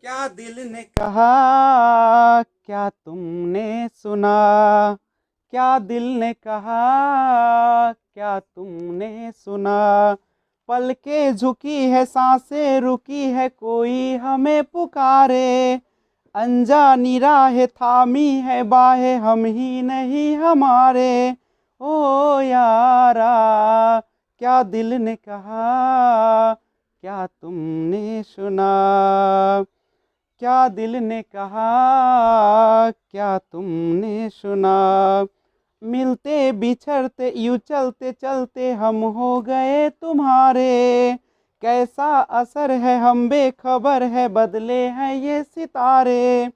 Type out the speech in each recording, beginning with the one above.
क्या दिल ने कहा, क्या तुमने सुना, क्या दिल ने कहा, क्या तुमने सुना, पलकें झुकी है सांसें रुकी है, कोई हमें पुकारे, अनजानी राहें थामी है बाहें, हम ही नहीं हमारे, ओ यारा, क्या दिल ने कहा, क्या तुमने सुना, क्या दिल ने कहा, क्या तुमने सुना, मिलते बिछड़ते यूं चलते चलते हम हो गए तुम्हारे, कैसा असर है हम बेखबर है, बदले हैं ये सितारे,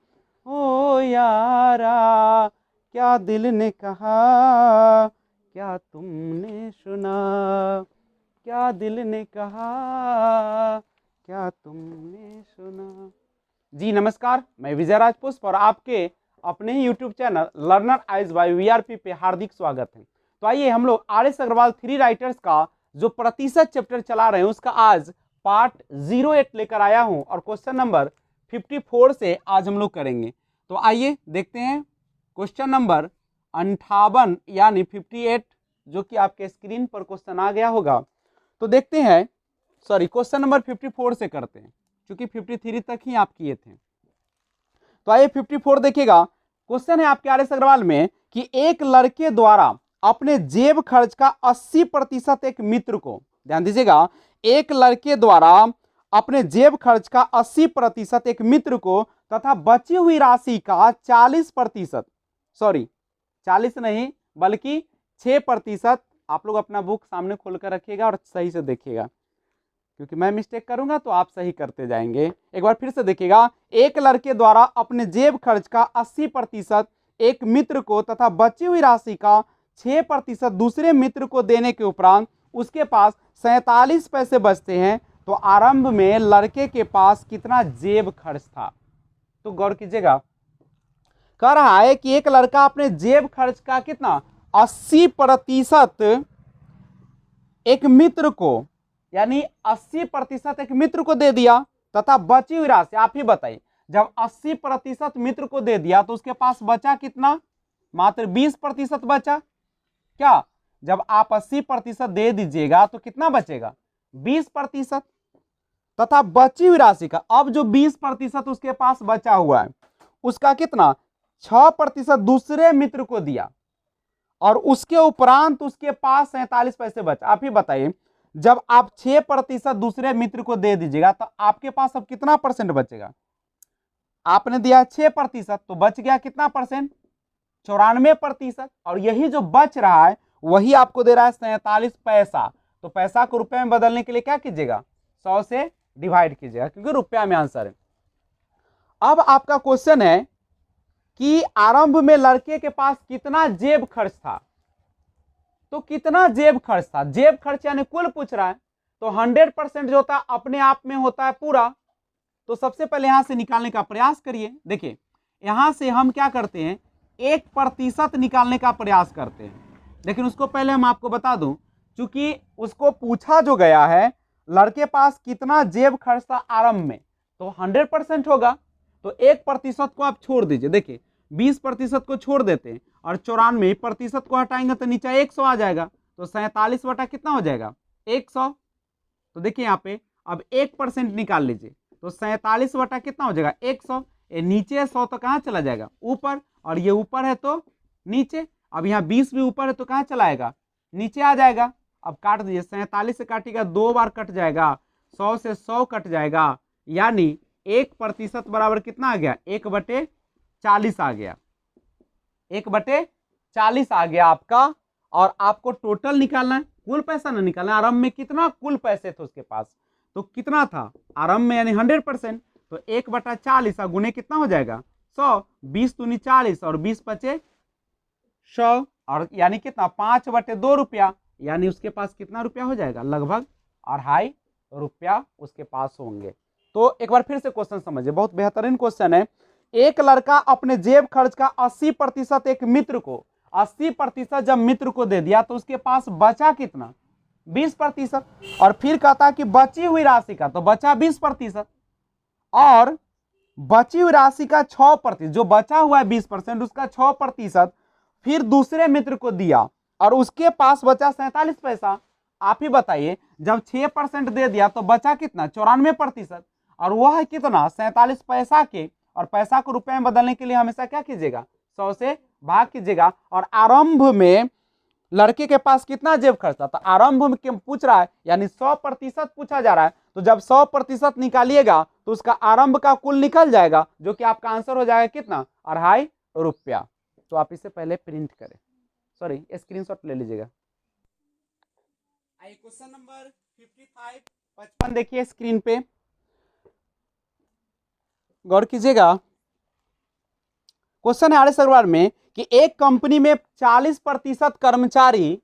ओ यारा, क्या दिल ने कहा, क्या तुमने सुना, क्या दिल ने कहा, क्या तुमने सुना। जी नमस्कार, मैं विजय राजपुष्प और आपके अपने ही YouTube channel learner eyes by VRP पे हार्दिक स्वागत है। तो आइए हम लोग आर.एस. अग्रवाल थ्री राइटर्स का जो प्रतिशत चैप्टर चला रहे हैं उसका आज पार्ट 08 लेकर आया हूं और क्वेश्चन नंबर 54 से आज हम लोग करेंगे। तो आइए देखते हैं क्वेश्चन नंबर 58 यानी 58 जो कि आपके स्क्रीन पर क्वेश्चन आ गया होगा। तो देखते हैं, सॉरी क्वेश्चन नंबर 54 से करते हैं क्योंकि 53 तक ही आप किए थे। तो आइए 54 देखिएगा। क्वेश्चन है आपके आर.एस. अग्रवाल में कि एक लड़के द्वारा अपने जेब खर्च का 80% एक मित्र को, ध्यान दीजिएगा, एक लड़के द्वारा अपने जेब खर्च का 80% एक मित्र को तथा बची हुई राशि का 40%, सॉरी 40 नहीं बल्कि 6%, आप लोग अपना बुक सामने खोलकर रखिएगा और सही से देखिएगा क्योंकि मैं मिस्टेक करूंगा तो आप सही करते जाएंगे। एक बार फिर से देखिएगा, एक लड़के द्वारा अपने जेब खर्च का 80% एक मित्र को तथा बची हुई राशि का 6% दूसरे मित्र को देने के उपरांत उसके पास 47 पैसे बचते हैं। तो आरंभ में लड़के के पास कितना जेब खर्च था? तो गौर कीजिएगा, कह रहा है कि एक लड़का अपने जेब खर्च का कितना 80% एक मित्र को, यानी 80% एक मित्र को दे दिया तथा बची हुई राशि, आप ही बताइए, जब 80% मित्र को दे दिया तो उसके पास बचा कितना? मात्र 20% बचा। क्या जब आप 80% दे दीजिएगा तो कितना बचेगा? 20%। तथा बची हुई राशि का, अब जो 20% उसके पास बचा हुआ है उसका कितना 6% दूसरे मित्र को दिया और उसके उपरांत उसके पास 47 पैसे बचा। आप ही बताइए, जब आप 6% दूसरे मित्र को दे दीजिएगा तो आपके पास अब कितना परसेंट बचेगा? आपने दिया 6% तो बच गया कितना परसेंट? 94%। और यही जो बच रहा है वही आपको दे रहा है 47 पैसा। तो पैसा को रुपए में बदलने के लिए क्या कीजिएगा? 100 से डिवाइड कीजिएगा क्योंकि रुपया में आंसर है। अब आपका क्वेश्चन है कि आरंभ में लड़के के पास कितना जेब खर्च था। तो कितना जेब खर्च था? जेब खर्च यानी कुल पूछ रहा है, तो 100% जो होता है अपने आप में होता है पूरा। तो सबसे पहले यहां से निकालने का प्रयास करिए। देखिए यहां से हम क्या करते हैं, 1% निकालने का प्रयास करते हैं, लेकिन उसको पहले हम आपको बता दूं, चूंकि उसको पूछा जो गया है लड़के पास कितना जेब खर्च था आरंभ में, तो 100% होगा। तो 1% को आप छोड़ दीजिए। देखिए 20% को छोड़ देते हैं और 94% को हटाएंगे तो नीचे 100 आ जाएगा। तो 47 बटा कितना हो जाएगा? 100। तो देखिए यहाँ पे अब 1% निकाल लीजिए तो 47 बटा कितना हो जाएगा? 100। नीचे 100 तो कहाँ चला जाएगा? ऊपर, और ये ऊपर है तो नीचे। अब यहाँ 20 भी ऊपर है तो कहाँ चला आएगा? नीचे आ जाएगा। अब काट दीजिए, 47 से काटिएगा 2 बार कट जाएगा, 100 से 100 कट जाएगा, यानी 1% बराबर कितना आ गया? 1/40 आ गया। 1/40 आ गया आपका। और आपको टोटल निकालना है, कुल पैसा ना निकालना है। आरंभ में कितना कुल पैसे थे उसके पास, तो कितना था आरंभ में, यानी 100%। तो 1/40 गुने कितना हो जाएगा? 100। 20 दूनी 40 और 20 बचे 100, और यानी कितना 5/2 रुपया, यानी उसके पास कितना रुपया हो जाएगा? लगभग 2.5 रुपया उसके पास होंगे। तो एक बार फिर से क्वेश्चन समझिए, बहुत बेहतरीन क्वेश्चन है। एक लड़का अपने जेब खर्च का 80% एक मित्र को, 80% जब मित्र को दे दिया तो उसके पास बचा कितना? 20%। और फिर कहता है कि बची हुई राशि का, तो बचा 20%। और बची हुई राशि का 6%, जो बचा हुआ है 20%, उसका 6% फिर दूसरे मित्र को दिया और उसके पास बचा 47 पैसा। आप ही बताइए, जब 6% दे दिया तो बचा कितना, 94%, और वह है कितना, 47 पैसा के। और पैसा को रुपए में बदलने के लिए हमेशा क्या कीजिएगा, 100 से भाग कीजिएगा। और आरंभ में लड़के के पास कितना जेब खर्च था, तो आरंभ में पूछ रहा है, यानी 100% पूछा जा रहा है। तो जब 100% निकालिएगा तो उसका आरंभ का कुल निकल जाएगा, जो कि आपका आंसर हो जाएगा कितना, 2.5 रुपया। तो आप इसे पहले प्रिंट करें, सॉरी स्क्रीनशॉट ले लीजिएगा। आइए क्वेश्चन नंबर 55 देखिए स्क्रीन पे, गौर कीजिएगा। क्वेश्चन है आर एस अग्रवाल में कि एक कंपनी में 40% कर्मचारी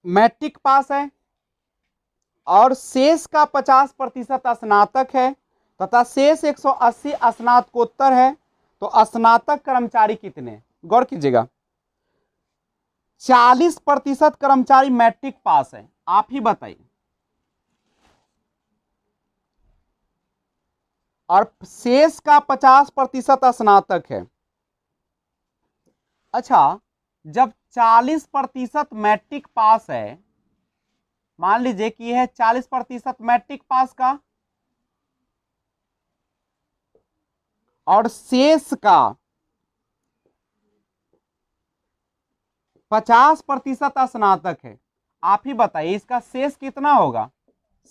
मैट्रिक पास है और शेष का 50% स्नातक है तथा शेष 180 स्नातकोत्तर है, तो स्नातक कर्मचारी कितने। गौर कीजिएगा, 40% कर्मचारी मैट्रिक पास है, आप ही बताइए, और शेष का 50% स्नातक है। अच्छा, जब 40% मैट्रिक पास है, मान लीजिए कि यह है 40% मैट्रिक पास का और शेष का 50% स्नातक है। आप ही बताइए इसका शेष कितना होगा,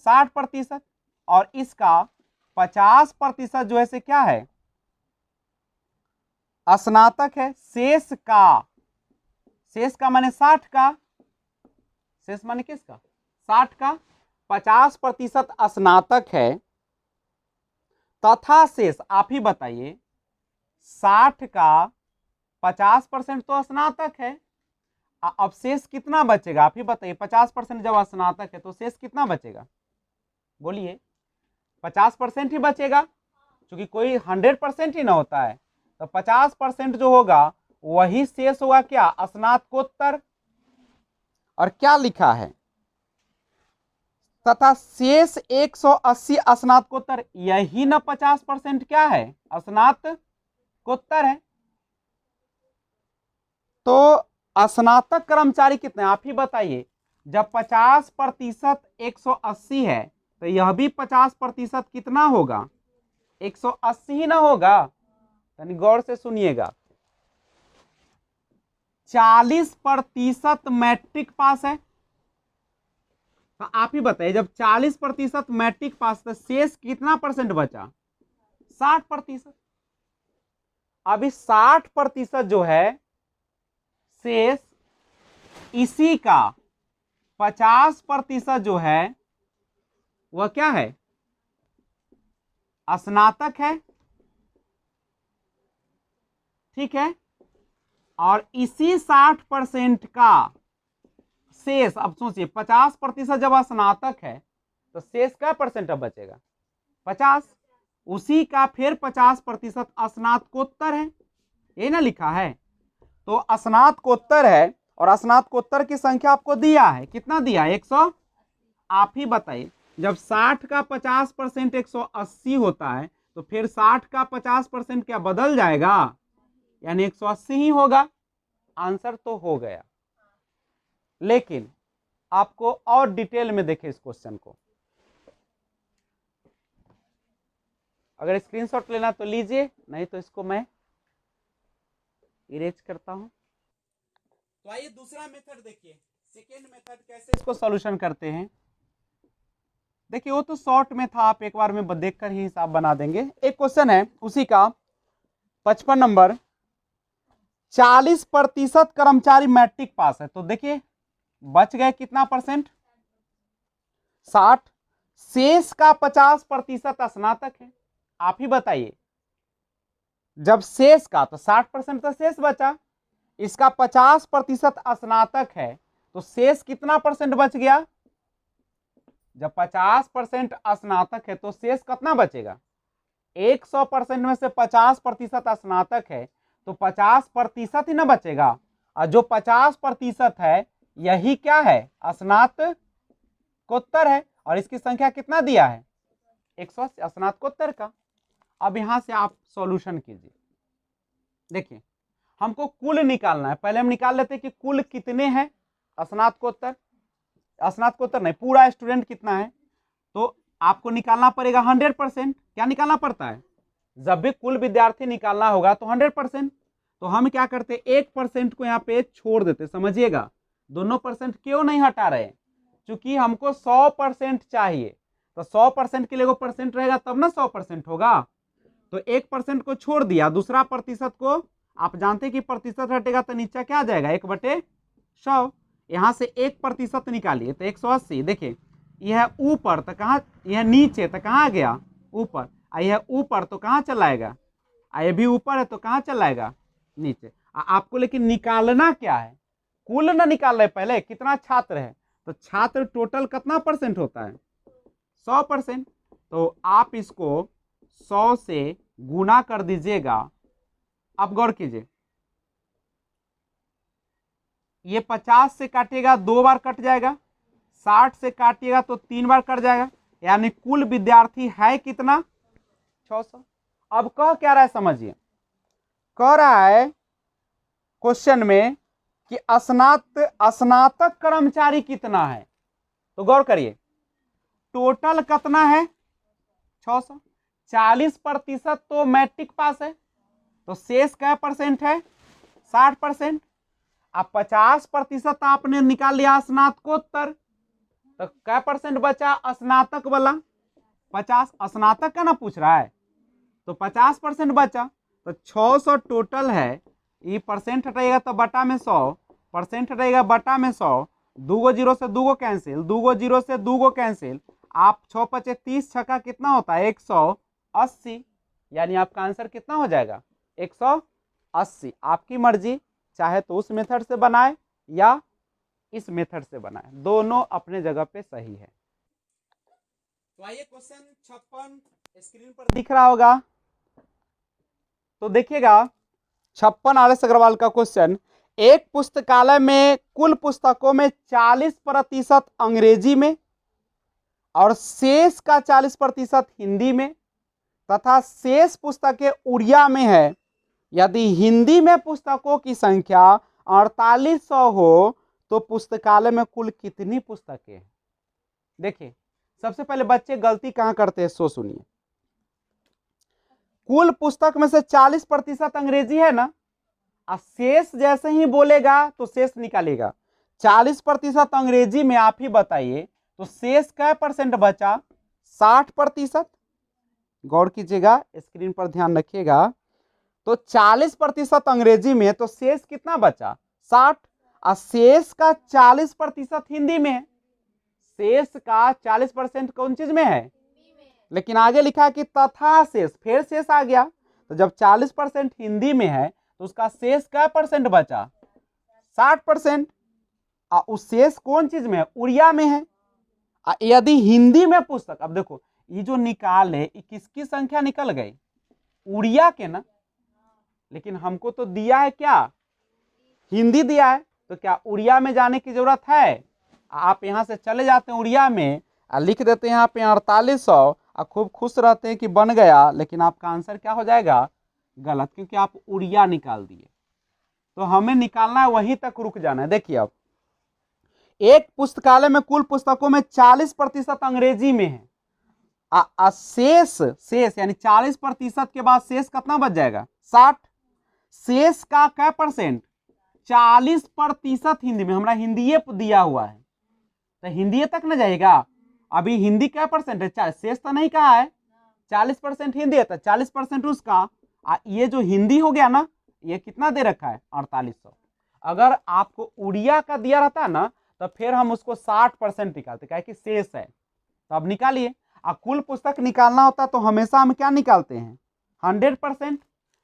60%, और इसका 50% जो है से क्या है, स्नातक है। शेष का माने 60 का, शेष माने किसका, 60 का, 50% स्नातक है तथा शेष, आप ही बताइए, 60 का 50% तो स्नातक है। अब शेष कितना बचेगा, आप ही बताइए, 50% जब स्नातक है तो शेष कितना बचेगा, बोलिए, 50% ही बचेगा, क्योंकि कोई 100% ही ना होता है। तो 50% जो होगा वही शेष होगा, क्या, स्नातकोत्तर। और क्या लिखा है, तथा शेष 180 स्नातकोत्तर, यही ना 50% क्या है, स्नातकोत्तर है। तो स्नातक कर्मचारी कितने, आप ही बताइए। जब 50% 180 है तो यह भी 50% कितना होगा, 180 ही ना होगा। यानी गौर से सुनिएगा, 40% मैट्रिक पास है, तो आप ही बताइए, जब 40% मैट्रिक पास तो शेष कितना परसेंट बचा, 60%। अभी 60% जो है शेष, इसी का 50% जो है वह क्या है, स्नातक है, ठीक है। और इसी 60% का शेष, अब सोचिए 50% जब स्नातक है तो शेष क्या परसेंट अब बचेगा, 50, उसी का फिर 50% स्नातकोत्तर है, ये ना लिखा है। तो स्नातकोत्तर है और स्नातकोत्तर की संख्या आपको दिया है, कितना दिया है, 100। आप ही बताइए, जब 60 का 50% 180 होता है तो फिर 60 का 50% क्या बदल जाएगा, यानी 180 ही होगा। आंसर तो हो गया, लेकिन आपको और डिटेल में देखें इस क्वेश्चन को। अगर स्क्रीनशॉट लेना तो लीजिए, नहीं तो इसको मैं इरेज करता हूं। तो आइए दूसरा मेथड देखिए, सेकेंड मेथड कैसे इसको सॉल्यूशन करते हैं। देखिए वो तो शॉर्ट में था, आप एक बार में देखकर ही हिसाब बना देंगे। एक क्वेश्चन है उसी का 55 नंबर, 40% कर्मचारी मैट्रिक पास है, तो देखिए बच गए कितना परसेंट, 60, शेष का 50% स्नातक है। आप ही बताइए, जब शेष का, तो 60% तो शेष बचा, इसका 50% स्नातक है, तो शेष कितना परसेंट बच गया, जब 50% स्नातक है तो शेष कितना बचेगा, 100% में से 50% स्नातक है तो 50% ही ना बचेगा, और जो 50% है यही क्या है, स्नातकोत्तर है। और इसकी संख्या कितना दिया है, 180 स्नातकोत्तर का। अब यहां से आप सॉल्यूशन कीजिए। देखिए हमको कुल निकालना है, पहले हम निकाल लेते हैं कि कुल कितने हैं स्नातकोत्तर, स्नातकोत्तर नहीं पूरा स्टूडेंट कितना है। तो आपको निकालना पड़ेगा 100%। क्या निकालना पड़ता है, जब भी कुल विद्यार्थी निकालना होगा तो 100%। तो हम क्या करते, 1% को यहाँ पे छोड़ देते, समझिएगा। दोनों परसेंट क्यों नहीं हटा रहे, क्योंकि हमको 100% चाहिए। तो 100% के लिए वो परसेंट रहेगा तब ना 100% होगा। तो 1% को छोड़ दिया, दूसरा प्रतिशत को आप जानते हैं कि प्रतिशत हटेगा तो नीचे क्या आ जाएगा, 1/100। यहां से 1% निकालिए तो 180। देखिए यह ऊपर तो कहाँ, यह नीचे तो कहाँ गया, ऊपर। यह ऊपर तो कहाँ चलाएगा, ये भी ऊपर है तो कहाँ चलाएगा, नीचे। आपको लेकिन निकालना क्या है, कुल ना निकाल रहे, पहले कितना छात्र है। तो छात्र टोटल कितना परसेंट होता है, 100%। तो आप इसको 100 से गुना कर दीजिएगा। अब गौर कीजिए, ये 50 से काटिएगा 2 बार कट जाएगा, 60 से काटिएगा तो 3 बार कट जाएगा, यानी कुल विद्यार्थी है कितना, 600। अब कह क्या रहा है समझिए, कह रहा है क्वेश्चन में कि स्नातक कर्मचारी कितना है। तो गौर करिए टोटल कितना है, 600। 40% तो मैट्रिक पास है, तो शेष क्या परसेंट है, 60%। अब 50% आपने निकाल लिया स्नातकोत्तर, तो क्या परसेंट बचा स्नातक वाला, 50। स्नातक का ना पूछ रहा है, तो 50% बचा। तो 600 टोटल है, ये परसेंट हटाएगा तो बटा में 100, परसेंट हटाएगा बटा में 100, 2 जीरो से 2 कैंसिल, 2 जीरो से 2 कैंसिल। आप 6 पचे 30, छक्का कितना होता है, 180। यानी आपका आंसर कितना हो जाएगा, 180। आपकी मर्जी, चाहे तो उस मेथड से बनाए या इस मेथड से बनाए, दोनों अपने जगह पे सही है। तो आइए क्वेश्चन 56 स्क्रीन पर दिख रहा होगा, तो देखिएगा 56 आर.एस. अग्रवाल का क्वेश्चन। एक पुस्तकालय में कुल पुस्तकों में 40% अंग्रेजी में और शेष का 40% हिंदी में तथा शेष पुस्तकें उड़िया में है। यदि हिंदी में पुस्तकों की संख्या 4800 हो तो पुस्तकालय में कुल कितनी पुस्तकें हैं। देखिए सबसे पहले बच्चे गलती कहां करते हैं, सो सुनिए। कुल पुस्तक में से 40% अंग्रेजी है ना, शेष जैसे ही बोलेगा तो शेष निकालेगा। 40% अंग्रेजी में आप ही बताइए, तो शेष क्या परसेंट बचा, 60%। गौर कीजिएगा, स्क्रीन पर ध्यान रखिएगा। तो 40% अंग्रेजी में, तो शेष कितना बचा, 60। और शेष का 40% हिंदी में है, शेष का 40% कौन चीज में है, लेकिन आगे लिखा कि तथा शेष, फिर शेष आ गया। तो जब 40% हिंदी में है तो उसका शेष क्या परसेंट बचा, 60%। उस शेष कौन चीज में है, उड़िया में है। यदि हिंदी में पुस्तक, अब देखो ये जो निकाले किसकी संख्या निकल गई, उड़िया के ना, लेकिन हमको तो दिया है क्या, हिंदी दिया है। तो क्या उड़िया में जाने की जरूरत है, आप यहां से चले जाते हैं उड़िया में, लिख देते हैं यहाँ पे 4800 और खूब खुश रहते हैं कि बन गया, लेकिन आपका आंसर क्या हो जाएगा, गलत, क्योंकि आप उड़िया निकाल दिए। तो हमें निकालना है, वहीं तक रुक जाना है। देखिए अब एक पुस्तकालय में कुल पुस्तकों में 40% अंग्रेजी में है, शेष यानी 40% के बाद शेष कितना बच जाएगा, 60। शेष का क्या परसेंट, 40% हिंदी में, हमारा हिंदी दिया हुआ है तो हिंदी तक ना जाएगा। अभी हिंदी क्या परसेंट है, शेष तो नहीं कहा है, 40% हिंदी है तो 40% उसका। ये जो हिंदी हो गया ना, ये कितना दे रखा है, 4800। अगर आपको उड़िया का दिया रहता ना तो फिर हम उसको 60% निकालते, क्या कि शेष है। तो अब निकालिए, कुल पुस्तक निकालना होता तो हमेशा हम क्या निकालते हैं, 100%।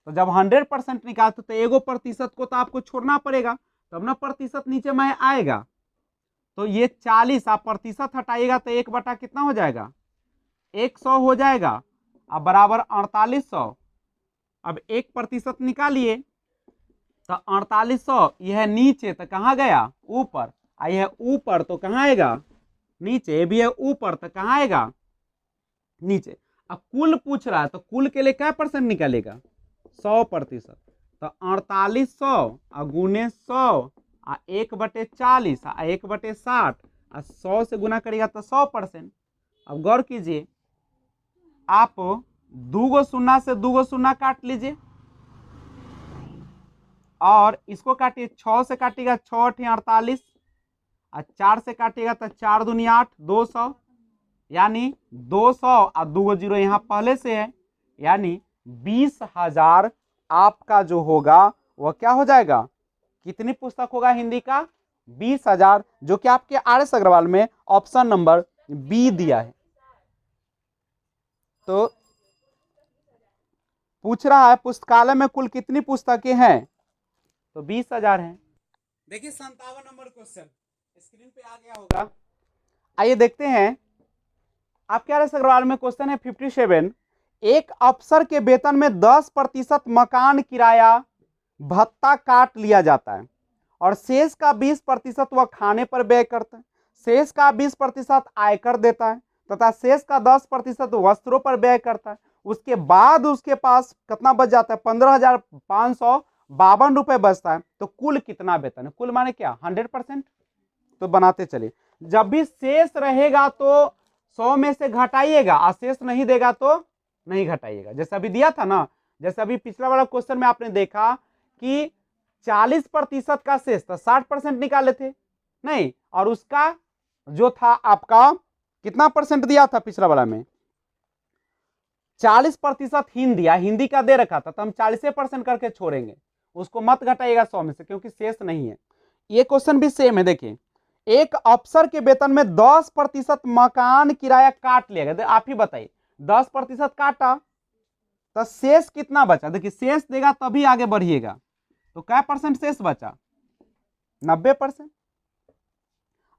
तो जब 100% निकालते तो एगो प्रतिशत को तो आपको छोड़ना पड़ेगा, तब ना प्रतिशत नीचे में आएगा। तो ये 40 आप प्रतिशत हटाइएगा तो 1 बटा कितना हो जाएगा, 100 हो जाएगा, अब बराबर 4800। अब 1% निकालिए तो 4800, यह नीचे तो कहाँ गया, ऊपर। यह ऊपर तो कहाँ आएगा, नीचे। भी है ऊपर तो कहाँ आएगा, नीचे। अब कुल पूछ रहा है तो कुल के लिए क्या परसेंट निकलेगा, 100%। तो 4800 गुने 100 1/40 1/60 100 से गुना करिएगा तो 100%। अब गौर कीजिए, आप 2 शून्य से 2 शून्य काट लीजिए और इसको काटिए, 6 से काटिएगा 6 × 48 और 4 से काटिएगा तो 4 दूनी 8 200, यानी 200 और 2 जीरो यहाँ पहले से है, यानी 20,000 आपका जो होगा वह क्या हो जाएगा, कितनी पुस्तक होगा हिंदी का, 20,000, जो कि आपके RS अग्रवाल में ऑप्शन नंबर बी दिया है। तो पूछ रहा है पुस्तकालय में कुल कितनी पुस्तकें हैं, तो 20,000 हैं। देखिए 57 नंबर क्वेश्चन स्क्रीन पे आ गया होगा। आइए देखते हैं, आपके RS अग्रवाल में क्वेश्चन है 57। एक अफसर के वेतन में 10% मकान किराया भत्ता काट लिया जाता है और शेष का 20% वह खाने पर व्यय करता है, शेष का 20% आयकर देता है तथा शेष का 10% वस्त्रों पर व्यय करता है। उसके बाद उसके पास कितना बच जाता है, 15,552 रुपए बचता है। तो कुल कितना वेतन है, कुल माने क्या, 100%। तो बनाते चलिए, जब भी शेष रहेगा तो 100 में से घटाइएगा और शेष नहीं देगा तो नहीं घटाइएगा। जैसे अभी दिया था ना, जैसे अभी पिछला वाला क्वेश्चन में आपने देखा कि 40% का शेष था, 60% निकाले थे नहीं, और उसका जो था आपका कितना परसेंट दिया था पिछला वाला में, 40% हिंदी का दे रखा था, तो हम 40% करके छोड़ेंगे, उसको मत घटाइएगा 100 में से क्योंकि शेष नहीं है। ये क्वेश्चन भी सेम है। देखिए, एक अफसर के वेतन में 10% मकान किराया काट लिया गया, आप ही बताइए 10% काटा तो शेष कितना बचा। देखिए शेष देगा तभी आगे बढ़िएगा, तो क्या परसेंट शेष बचा, 90%।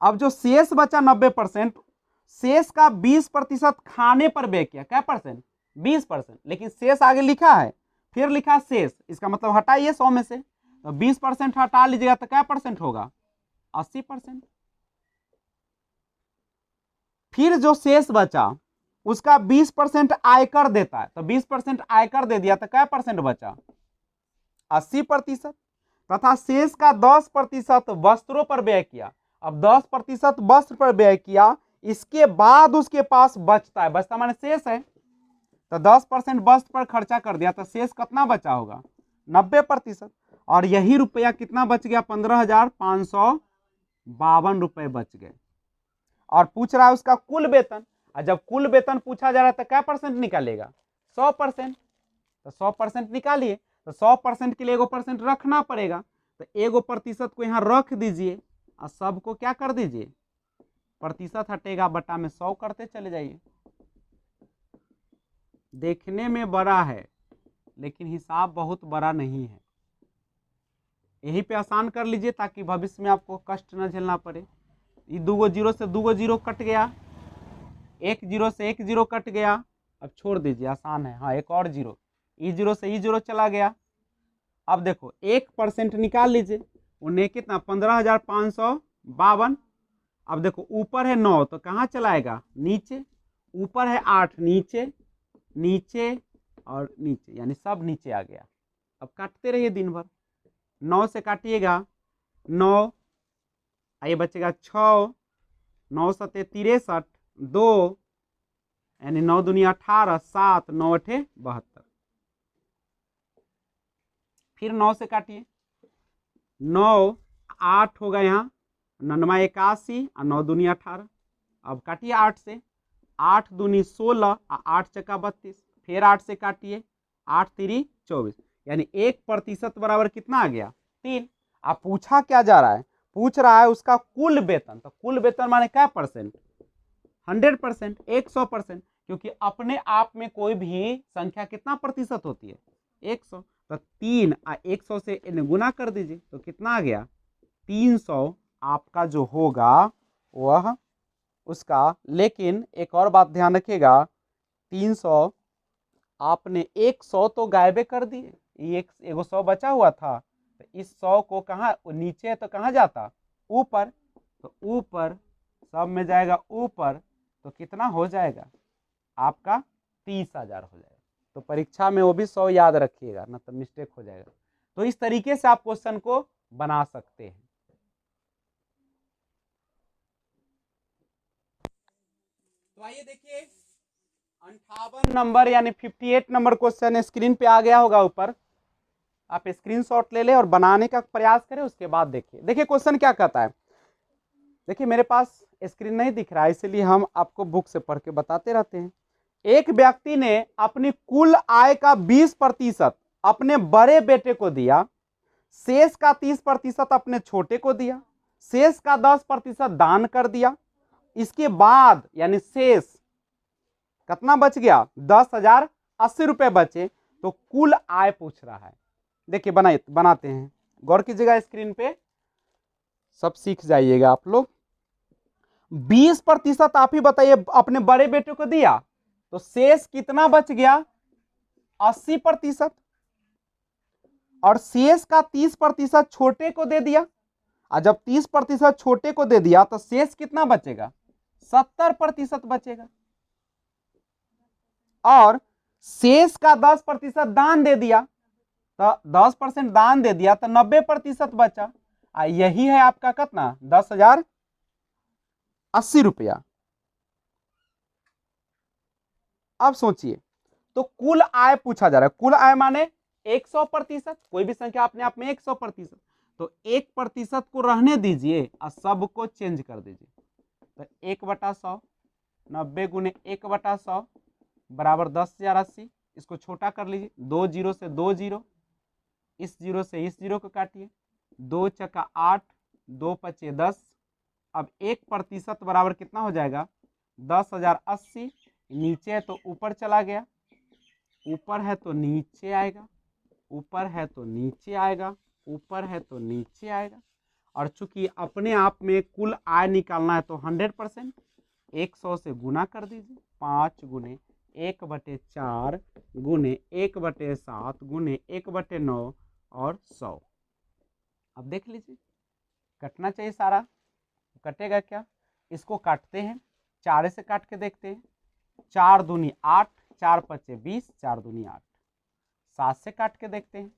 अब जो शेष बचा 90%, शेष का 20% खाने पर व्यय किया, क्या परसेंट, 20%, लेकिन शेष आगे लिखा है, फिर लिखा शेष, इसका मतलब हटाइए 100 में से, तो 20% हटा लीजिएगा तो क्या परसेंट होगा, 80%। फिर जो शेष बचा उसका 20% आयकर देता है, तो 20% आयकर दे दिया तो क्या परसेंट बचा, 80%। तथा शेष का 10% वस्त्रों पर व्यय किया। अब 10% वस्त्र पर व्यय किया, इसके बाद उसके पास बचता है, बचता माने शेष है, तो 10% वस्त्र पर खर्चा कर दिया तो शेष कितना बचा होगा, 90%। और यही रुपया कितना बच गया, 15,552 रुपए बच गए। और पूछ रहा है उसका कुल वेतन, और जब कुल वेतन पूछा जा रहा है तो क्या परसेंट निकालेगा, 100%। तो 100% निकालिए, तो 100% के लिए एगो परसेंट रखना पड़ेगा, तो एगो प्रतिशत को यहाँ रख दीजिए और सबको क्या कर दीजिए, प्रतिशत हटेगा बटा में 100 करते चले जाइए। देखने में बड़ा है लेकिन हिसाब बहुत बड़ा नहीं है, यहीं पे आसान कर लीजिए ताकि भविष्य में आपको कष्ट न झेलना पड़े। ये 2 जीरो से 2 जीरो कट गया, 1 जीरो से 1 जीरो कट गया, अब छोड़ दीजिए, आसान है। हाँ, एक और जीरो, ई जीरो से ई जीरो चला गया। अब देखो 1% निकाल लीजिए, उन्हें कितना, 15,552। अब देखो ऊपर है 9 तो कहाँ चलाएगा, नीचे, ऊपर है 8, नीचे नीचे और नीचे, यानी सब नीचे आ गया। अब काटते रहिए दिन भर, 9 से काटिएगा 9, आइए बचेगा 6, 9 सते 63, 2, यानी 9 दूनी 18, 7, 9 अठे 72। फिर 9 से काटिए, 9 8 होगा यहाँ, 9 81 और 9 दूनी 18। अब काटिए 8 से, 8 दूनी 16 और 8 चक्का 32। फिर 8 से काटिए, 8 3 24, यानी 1% बराबर कितना आ गया, 3। अब पूछा क्या जा रहा है, पूछ रहा है उसका कुल वेतन, तो कुल वेतन माने क्या परसेंट, 100%, 100%, क्योंकि अपने आप में कोई भी संख्या कितना प्रतिशत होती है, 100। तो 3 और 100 से गुना कर दीजिए तो कितना आ गया, 300 आपका जो होगा वह उसका। लेकिन एक और बात ध्यान रखिएगा, 300 आपने 100 तो गायबे कर दिए, एक एगो 100 बचा हुआ था, तो इस 100 को कहाँ, नीचे है तो कहाँ जाता, ऊपर, तो ऊपर सब में जाएगा ऊपर, तो कितना हो जाएगा आपका 30,000 हो जाएगा। तो परीक्षा में वो भी 100 याद रखिएगा, ना तो मिस्टेक हो जाएगा। तो इस तरीके से आप क्वेश्चन को बना सकते हैं। तो आइए देखिए 58 नंबर यानी 58 नंबर क्वेश्चन स्क्रीन पे आ गया होगा ऊपर। आप स्क्रीनशॉट ले ले और बनाने का प्रयास करें, उसके बाद देखिए। देखिए क्वेश्चन क्या कहता है। देखिए मेरे पास स्क्रीन नहीं दिख रहा है, इसलिए हम आपको बुक से पढ़ के बताते रहते हैं। एक व्यक्ति ने अपनी कुल आय का 20% अपने बड़े बेटे को दिया, शेष का 30% अपने छोटे को दिया, शेष का 10% दान कर दिया। इसके बाद यानी शेष कितना बच गया, 10,080 रुपए बचे। तो कुल आय पूछ रहा है। देखिए बनाते हैं, गौर कीजिएगा स्क्रीन पे, सब सीख जाइएगा आप लोग। 20% आप ही बताइए अपने बड़े बेटे को दिया, तो शेष कितना बच गया, 80%। और शेष का 30% छोटे को दे दिया, और जब 30% छोटे को दे दिया तो शेष कितना बचेगा, 70% बचेगा। और शेष का 10% दान दे दिया, तो 10% दान दे दिया तो 90% बचा। यही है आपका कितना, 10,080 रुपया। अब सोचिए, तो कुल आय पूछा जा रहा है। कुल आय माने 100%, कोई भी संख्या अपने आप में 100%। तो 1% को रहने दीजिए और सबको चेंज कर दीजिए। तो 1/100, 90 गुने 1/100 बराबर 10,080। इसको छोटा कर लीजिए, 2 जीरो से 2 जीरो, इस जीरो से इस जीरो को काटिए, 2 चक्का 8, 2 पचे 10। अब 1% बराबर कितना हो जाएगा, 10,080। नीचे है तो ऊपर चला गया, ऊपर है तो नीचे आएगा, ऊपर है तो नीचे आएगा, ऊपर है तो नीचे आएगा। और चूंकि अपने आप में कुल आय निकालना है तो 100%, 100 से गुना कर दीजिए। 5 गुने 1/4 गुने 1/7 गुने 1/9 और 100। अब देख लीजिए, कटना चाहिए सारा, कटेगा क्या, इसको काटते हैं, 4 से काट के देखते हैं। 4 दूनी 8, 4 पचे 20, 4 दूनी 8। 7 से काट के देखते हैं,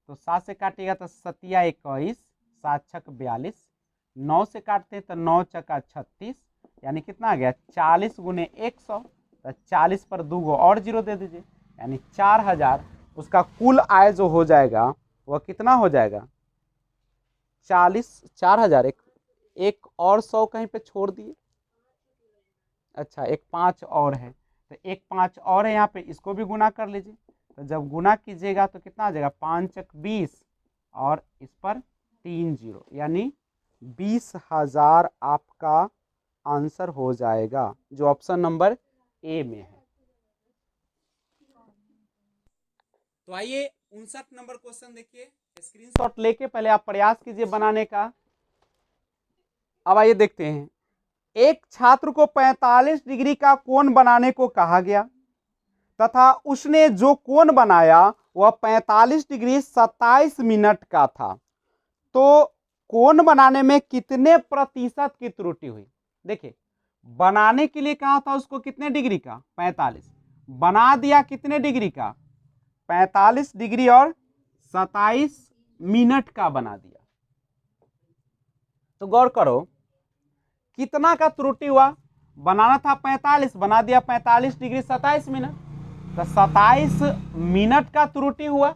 तो 7 से काटिएगा तो 7 21, 7 छक 42। 9 से काटते हैं तो 9 चका 36, यानी कितना आ गया, 40 गुने 100। तो 40 पर 2 गो और जीरो दे दीजिए, यानी 4,000। उसका कुल आय जो हो जाएगा वह कितना हो जाएगा, 4,000। एक और 100 कहीं पे छोड़ दिए। अच्छा, एक 5 और है, तो एक 5 और है यहाँ पे, इसको भी गुना कर लीजिए। तो जब गुना कीजिएगा तो कितना आ जाएगा, 5 चक 20 और इस पर 3 जीरो, यानी 20,000 आपका आंसर हो जाएगा, जो ऑप्शन नंबर ए में है। तो आइए 59 नंबर क्वेश्चन देखिए, स्क्रीनशॉट लेके पहले आप प्रयास कीजिए बनाने का। अब आइए देखते हैं। एक छात्र को 45 डिग्री का कोण बनाने को कहा गया तथा उसने जो कोण बनाया वह 45 डिग्री 27 मिनट का था। तो कोण बनाने में कितने प्रतिशत की त्रुटि हुई। देखिए, बनाने के लिए कहा था उसको कितने डिग्री का, 45, बना दिया कितने डिग्री का, 45 डिग्री और 27 मिनट का बना दिया। तो गौर करो कितना का त्रुटि हुआ, बनाना था 45, बना दिया 45 डिग्री 27 मिनट, तो 27 मिनट का त्रुटि हुआ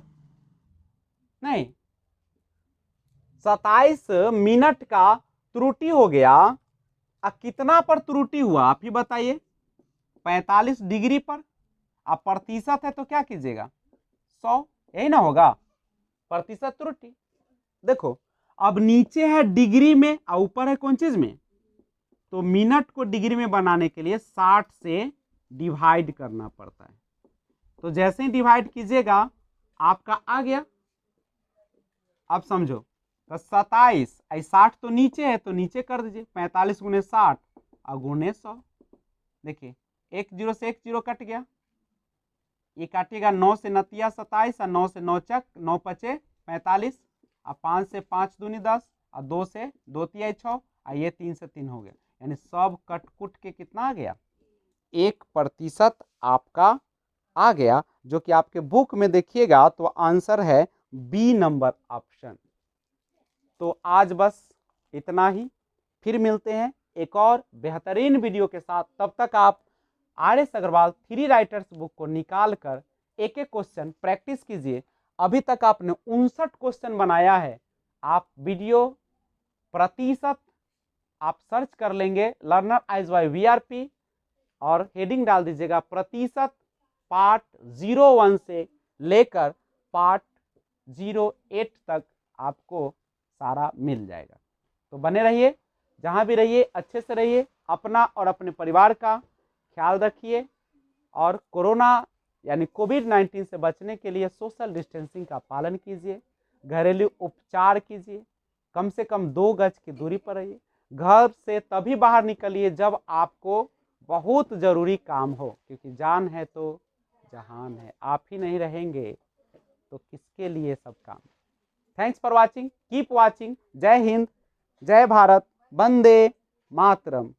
नहीं, 27 मिनट का त्रुटि हो गया। अब कितना पर त्रुटि हुआ आप ही बताइए, 45 डिग्री पर। अब प्रतिशत है तो क्या कीजिएगा, 100, यही ना होगा प्रतिशत त्रुटि। देखो अब नीचे है डिग्री में और ऊपर है कौन चीज में, तो मिनट को डिग्री में बनाने के लिए 60 से डिवाइड करना पड़ता है। तो जैसे ही डिवाइड कीजिएगा आपका आ गया। अब समझो, तो 27, 60 तो नीचे है तो नीचे कर दीजिए, 45 गुने 60 और गुने 100। देखिए एक जीरो से एक जीरो कट गया, ये काटिएगा 9 से 9 27 और 9 से 9 चक 9 पचे 45 और 5 से 5 दूनी 10 और 2 से 2 तिहाई 6 और ये 3 से 3 हो गया, यानी सब कट कुट के कितना आ गया, 1% आपका आ गया, जो कि आपके बुक में देखिएगा तो आंसर है बी नंबर ऑप्शन। तो आज बस इतना ही, फिर मिलते हैं एक और बेहतरीन वीडियो के साथ। तब तक आप RS अग्रवाल 3 राइटर्स बुक को निकाल कर एक एक क्वेश्चन प्रैक्टिस कीजिए। अभी तक आपने 59 क्वेश्चन बनाया है। आप वीडियो प्रतिशत आप सर्च कर लेंगे लर्नर आइज बाय VRP और हेडिंग डाल दीजिएगा प्रतिशत पार्ट 01 से लेकर पार्ट 08 तक आपको सारा मिल जाएगा। तो बने रहिए, जहां भी रहिए अच्छे से रहिए, अपना और अपने परिवार का ख्याल रखिए और कोरोना यानी कोविड-19 से बचने के लिए सोशल डिस्टेंसिंग का पालन कीजिए, घरेलू उपचार कीजिए, कम से कम 2 गज की दूरी पर रहिए। घर से तभी बाहर निकलिए जब आपको बहुत जरूरी काम हो, क्योंकि जान है तो जहान है। आप ही नहीं रहेंगे तो किसके लिए सब काम। Thanks for watching, keep watching. जय हिंद, जय भारत, वंदे मातरम।